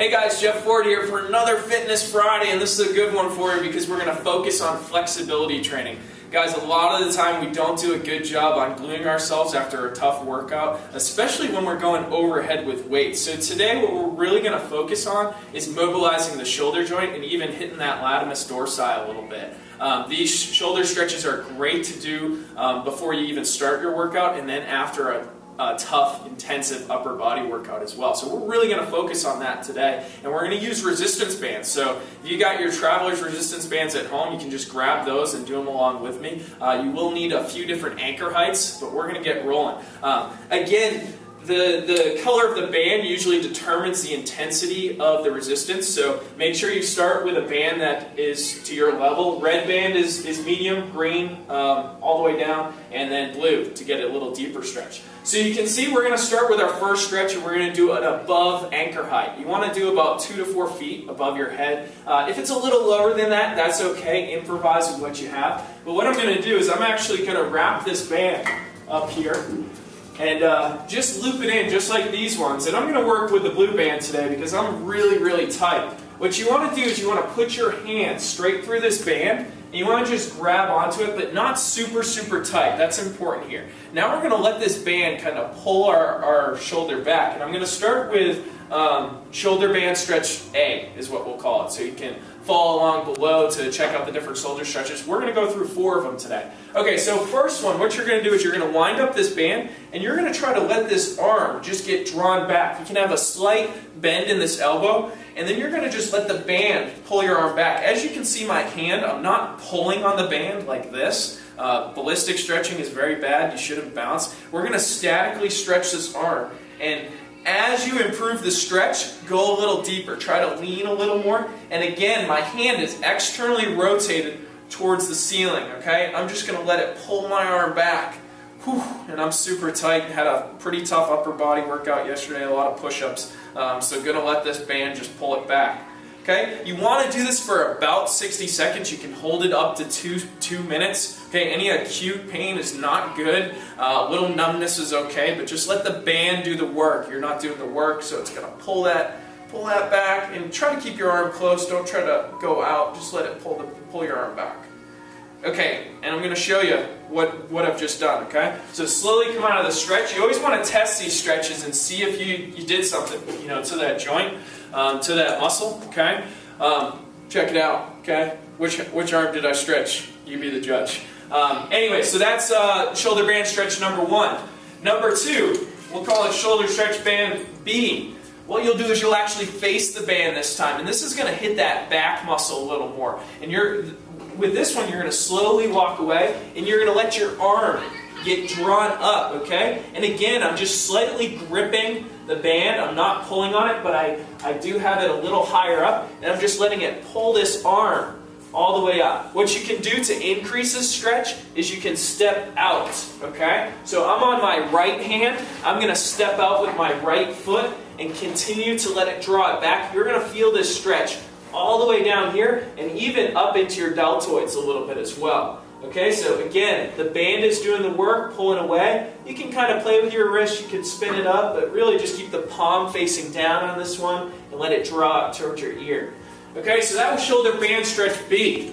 Hey guys, Jeff Ford here for another Fitness Friday, and this is a good one for you because we're going to focus on flexibility training. Guys, a lot of the time we don't do a good job on gluing ourselves after a tough workout, especially when we're going overhead with weights. So today what we're really going to focus on is mobilizing the shoulder joint and even hitting that latimus dorsi a little bit. These shoulder stretches are great to do before you even start your workout and then after a tough, intensive upper body workout as well. So we're really going to focus on that today, and we're going to use resistance bands. So if you got your Traveler's resistance bands at home, you can just grab those and do them along with me. You will need a few different anchor heights, but we're going to get rolling. Again, the color of the band usually determines the intensity of the resistance, so make sure you start with a band that is to your level. Red band is medium, green all the way down, and then blue to get a little deeper stretch. So you can see we're going to start with our first stretch, and we're going to do an above anchor height. You want to do about 2 to 4 feet above your head. If it's a little lower than that, that's okay. Improvise with what you have. But what I'm going to do is I'm actually going to wrap this band up here and just loop it in just like these ones. And I'm going to work with the blue band today because I'm really tight. What you want to do is you want to put your hand straight through this band, and you want to just grab onto it, but not super tight. That's important here. Now we're going to let this band kind of pull our shoulder back. And I'm going to start with shoulder band stretch A is what we'll call it. So you can follow along below to check out the different shoulder stretches. We're going to go through 4 of them today. Okay, so first one, what you're going to do is you're going to wind up this band, and you're going to try to let this arm just get drawn back. You can have a slight bend in this elbow, and then you're going to just let the band pull your arm back. As you can see my hand, I'm not pulling on the band like this. Ballistic stretching is very bad. You shouldn't bounce. We're going to statically stretch this arm, and as you improve the stretch, go a little deeper. Try to lean a little more. And again, my hand is externally rotated towards the ceiling, okay? I'm just going to let it pull my arm back. Whew, and I'm super tight. Had a pretty tough upper body workout yesterday, a lot of push-ups. So going to let this band just pull it back. Okay, you want to do this for about 60 seconds. You can hold it up to two minutes. Okay, any acute pain is not good. A little numbness is okay, but just let the band do the work. You're not doing the work, so it's going to pull that back, and try to keep your arm close. Don't try to go out. Just let it pull your arm back. Okay, and I'm going to show you what I've just done, okay? So slowly come out of the stretch. You always want to test these stretches and see if you did something, to that joint, to that muscle, okay? Check it out, okay? Which arm did I stretch? You be the judge. Anyway, so that's shoulder band stretch number 1. Number 2, we'll call it shoulder stretch band B. What you'll do is you'll actually face the band this time, and this is going to hit that back muscle a little more. And with this one, you're going to slowly walk away, and you're going to let your arm get drawn up, okay? And again, I'm just slightly gripping the band. I'm not pulling on it, but I do have it a little higher up, and I'm just letting it pull this arm all the way up. What you can do to increase this stretch is you can step out, okay? So I'm on my right hand. I'm going to step out with my right foot and continue to let it draw it back. You're going to feel this stretch all the way down here and even up into your deltoids a little bit as well. Okay, so again, the band is doing the work, pulling away. You can kind of play with your wrist, you can spin it up, but really just keep the palm facing down on this one and let it draw up towards your ear. Okay, so that was shoulder band stretch B.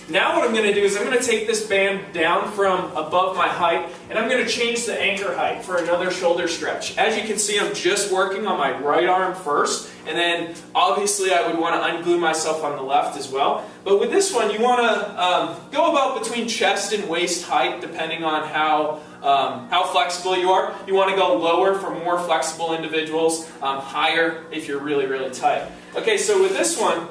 Now what I'm going to do is I'm going to take this band down from above my height, and I'm going to change the anchor height for another shoulder stretch. As you can see, I'm just working on my right arm first, and then obviously I would want to unglue myself on the left as well. But with this one, you want to go about between chest and waist height, depending on how flexible you are. You want to go lower for more flexible individuals, higher if you're really tight. Okay, so with this one,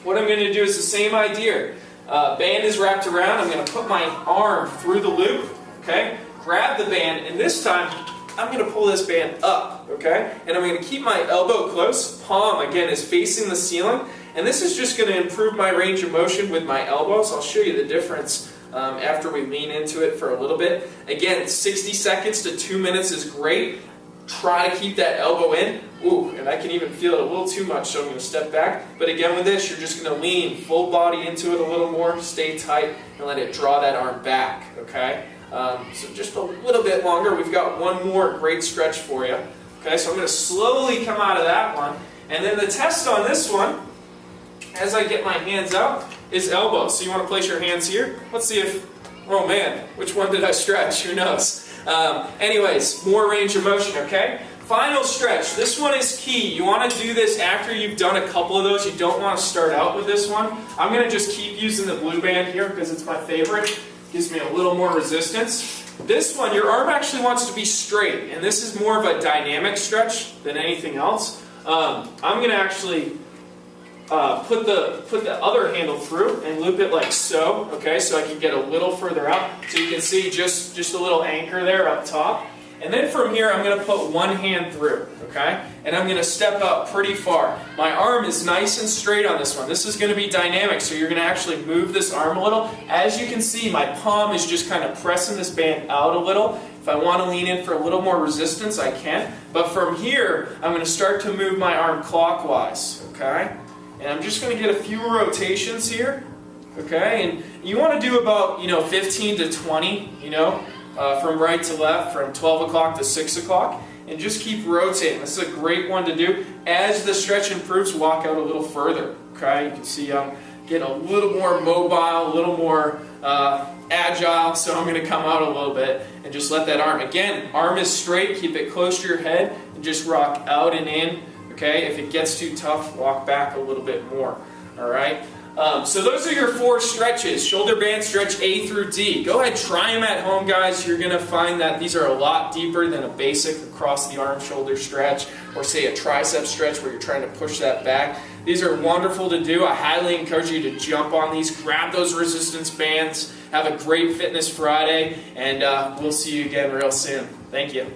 what I'm going to do is the same idea. Band is wrapped around. I'm going to put my arm through the loop, okay? Grab the band, and this time I'm going to pull this band up, okay? And I'm going to keep my elbow close. Palm, again, is facing the ceiling. And this is just going to improve my range of motion with my elbows. I'll show you the difference after we lean into it for a little bit. Again, 60 seconds to 2 minutes is great. Try to keep that elbow in. Ooh, and I can even feel it a little too much, so I'm going to step back. But again, with this, you're just going to lean full body into it a little more, stay tight, and let it draw that arm back, okay? So just a little bit longer. We've got one more great stretch for you. Okay, so I'm going to slowly come out of that one, And then the test on this one, as I get my hands out, is elbow. So you want to place your hands here. Let's see if, oh man, which one did I stretch? Who knows? Anyways, more range of motion, okay? Final stretch. This one is key. You want to do this after you've done a couple of those. You don't want to start out with this one. I'm going to just keep using the blue band here because it's my favorite. Gives me a little more resistance. This one, your arm actually wants to be straight, and this is more of a dynamic stretch than anything else. I'm going to actually put the other handle through and loop it like so, okay, so I can get a little further out. So you can see just a little anchor there up top. And then from here, I'm going to put one hand through, okay? And I'm going to step out pretty far. My arm is nice and straight on this one. This is going to be dynamic, so you're going to actually move this arm a little. As you can see, my palm is just kind of pressing this band out a little. If I want to lean in for a little more resistance, I can. But from here, I'm going to start to move my arm clockwise, okay? And I'm just going to get a few rotations here, okay? And you want to do about, 15 to 20, from right to left, from 12 o'clock to 6 o'clock, and just keep rotating. This is a great one to do. As the stretch improves, walk out a little further, okay? You can see I'm getting a little more mobile, a little more agile, so I'm going to come out a little bit and just let that arm, again, arm is straight, keep it close to your head, and just rock out and in, okay? If it gets too tough, walk back a little bit more, all right? So those are your 4 stretches, shoulder band stretch A through D. Go ahead, try them at home, guys. You're going to find that these are a lot deeper than a basic across the arm shoulder stretch, or say a tricep stretch where you're trying to push that back. These are wonderful to do. I highly encourage you to jump on these, grab those resistance bands, have a great Fitness Friday, and we'll see you again real soon. Thank you.